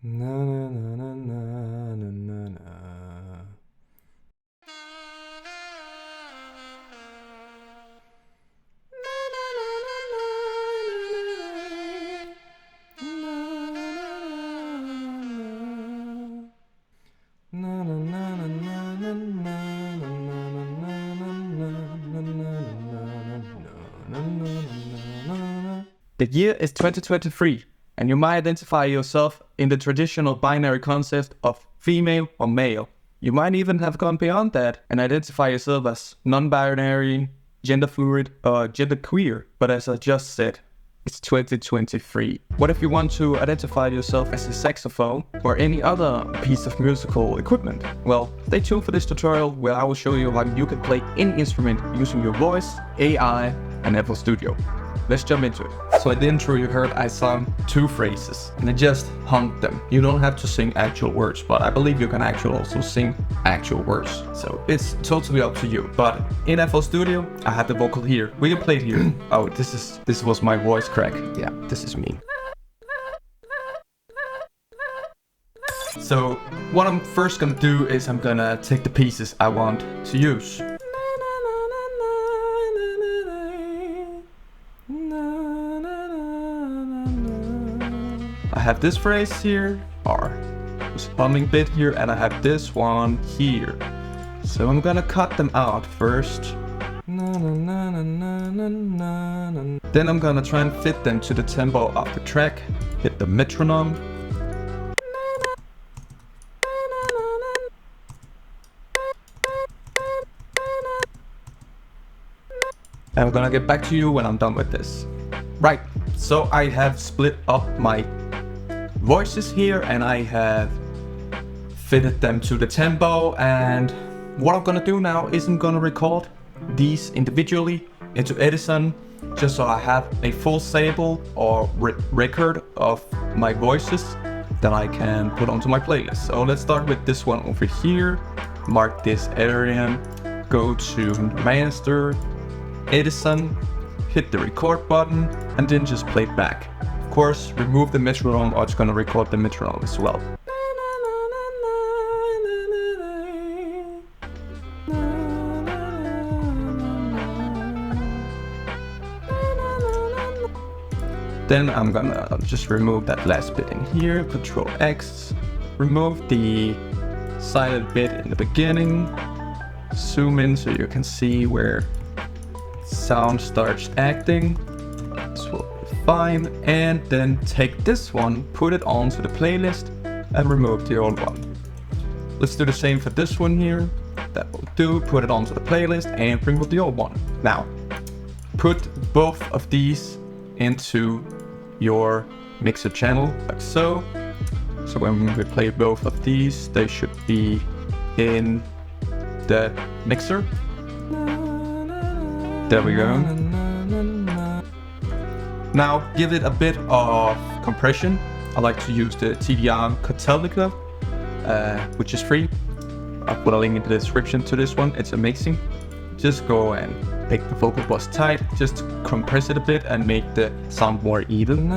Na na na na na na na na. The year is 2023, and you might identify yourself in the traditional binary concept of female or male. You might even have gone beyond that and identify yourself as non-binary, gender fluid, or gender queer. But as I just said, it's 2023. What if you want to identify yourself as a saxophone or any other piece of musical equipment? Well, stay tuned for this tutorial where I will show you how you can play any instrument using your voice, AI, and FL Studio. Let's jump into it. So in the intro you heard I sung 2 phrases and I just hummed them. You don't have to sing actual words, but I believe you can actually also sing actual words. So it's totally up to you. But in FL Studio, I have the vocal here. We can play it here. Oh, this was my voice crack. Yeah, this is me. So what I'm first gonna do is I'm gonna take the pieces I want to use. I have this phrase here, or this humming bit here, and I have this one here. So I'm gonna cut them out first. Then I'm gonna try and fit them to the tempo of the track, hit the metronome. And I'm gonna get back to you when I'm done with this. Right, so I have split up my voices here and I have fitted them to the tempo, and what I'm gonna do now is I'm gonna record these individually into Edison just so I have a full sample or record of my voices that I can put onto my playlist. So let's start with this one over here, mark this area, go to Master, Edison, hit the record button, and then just play it back. Of course, remove the metronome or it's gonna record the metronome as well. Then I'm gonna just remove that last bit in here, Control X, remove the silent bit in the beginning, zoom in so you can see where sound starts acting. This will be fine, and then take this one, put it onto the playlist, and remove the old one. Let's do the same for this one here. That will do. Put it onto the playlist and remove the old one. Now, put both of these into your mixer channel, like so. So when we play both of these, they should be in the mixer. There we go. Now give it a bit of compression. I like to use the TDR Catalytica, which is free. I'll put a link in the description to this one. It's amazing. Just go and make the vocal box tight. Just compress it a bit and make the sound more even.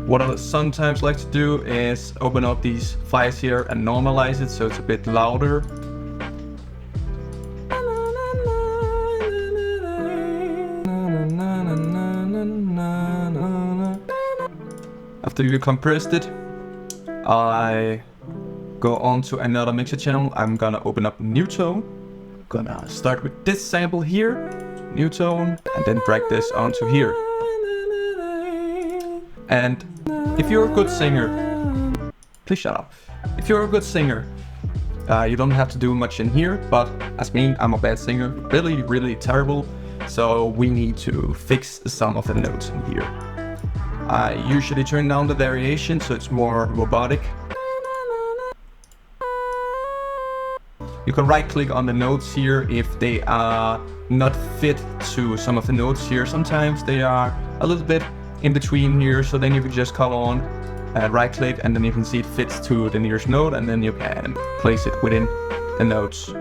What I sometimes like to do is open up these files here and normalize it so it's a bit louder. After you compressed it, I go on to another mixer channel. I'm gonna open up new tone. Gonna start with this sample here, new tone, and then drag this onto here. And if you're a good singer, please shut up. If you're a good singer, you don't have to do much in here, but as me, I'm a bad singer, really terrible. So we need to fix some of the notes in here. I usually turn down the variation so it's more robotic. You can right click on the notes here if they are not fit to some of the notes here. Sometimes they are a little bit in between here, so then you can just come on, right click, and then you can see it fits to the nearest note, and then you can place it within the notes.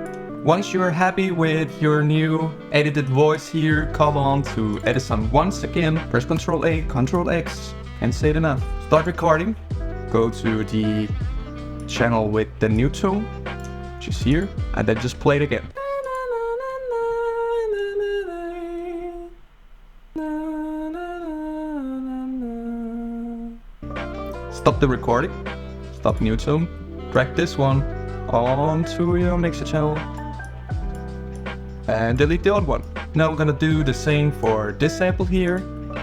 Once you're happy with your new edited voice here, come on to Edison once again, press Ctrl A, Ctrl X, and say it enough. Start recording, go to the channel with the new tone, which is here, and then just play it again. Stop the recording, stop new tone, drag this one onto your mixer channel, and delete the old one. Now I'm gonna do the same for this sample here.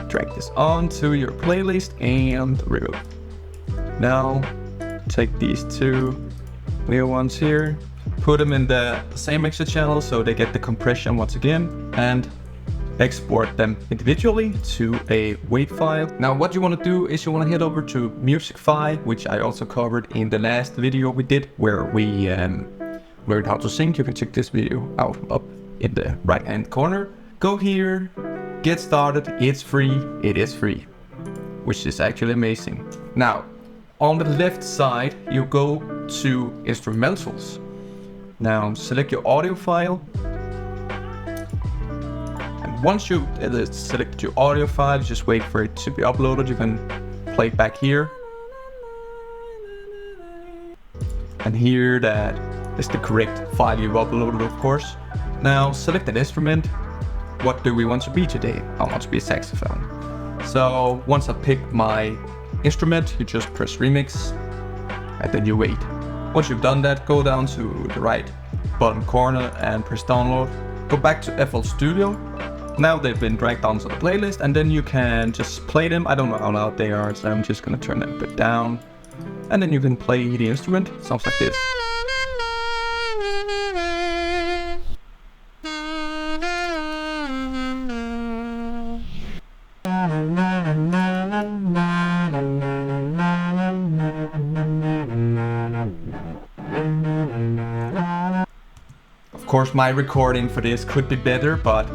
Drag this onto your playlist and remove. Now take these two new ones here, put them in the same mixer channel so they get the compression once again, and export them individually to a WAV file. Now what you want to do is you want to head over to Musicify, which I also covered in the last video we did, where we learned how to sync. You can check this video out up in the right hand corner. Go here, get started. It's free. It is free, which is actually amazing. Now on the left side you go to instrumentals. Now select your audio file. Once you select your audio file, just wait for it to be uploaded. You can play it back here. And here that is the correct file you've uploaded, of course. Now select an instrument. What do we want to be today? I want to be a saxophone. So once I pick my instrument, you just press remix and then you wait. Once you've done that, go down to the right bottom corner and press download. Go back to FL Studio. Now they've been dragged onto the playlist, and then you can just play them. I don't know how loud they are, so I'm just gonna turn them a bit down. And then you can play the instrument. It sounds like this. Of course, my recording for this could be better, but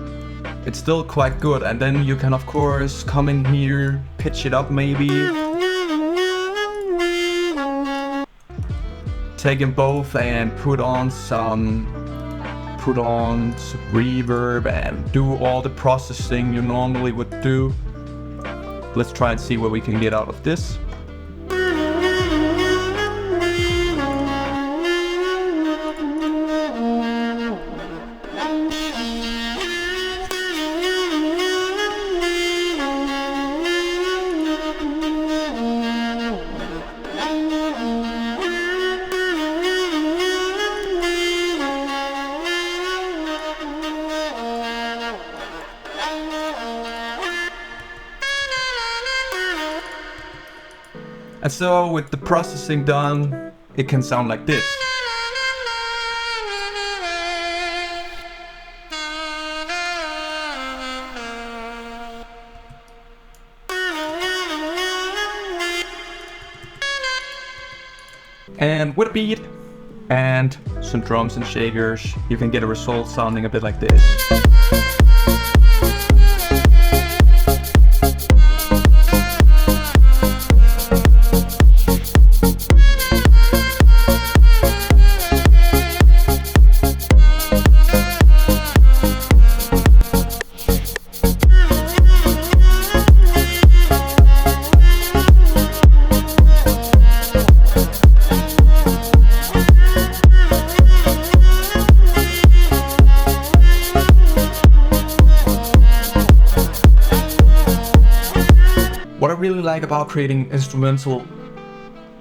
it's still quite good. And then you can of course come in here, pitch it up maybe. Take them both and put on some reverb and do all the processing you normally would do. Let's try and see what we can get out of this. And so with the processing done, it can sound like this. And with a beat and some drums and shakers, you can get a result sounding a bit like this. What I really like about creating instrumental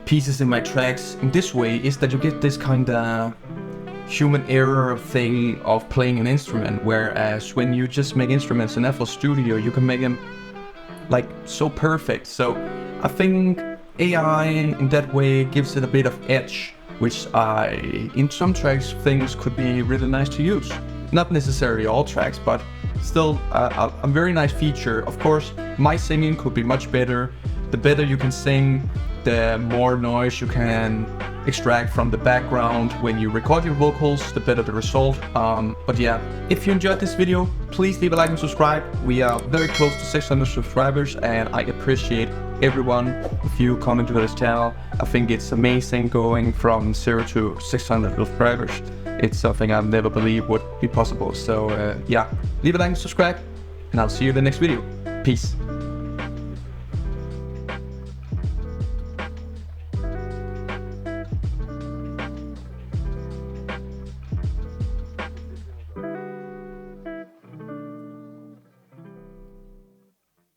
pieces in my tracks in this way is that you get this kind of human error thing of playing an instrument, whereas when you just make instruments in FL Studio, you can make them like so perfect. So I think AI in that way gives it a bit of edge, which I, in some tracks, things could be really nice to use. Not necessarily all tracks, but still a very nice feature. Of course, my singing could be much better. The better you can sing, the more noise you can extract from the background when you record your vocals, the better the result. But yeah, if you enjoyed this video, please leave a like and subscribe. We are very close to 600 subscribers, and I appreciate everyone of you coming to this channel. I think it's amazing going from 0 to 600 subscribers. It's something I've never believed would be possible. So yeah, leave a like and subscribe, and I'll see you in the next video. Peace.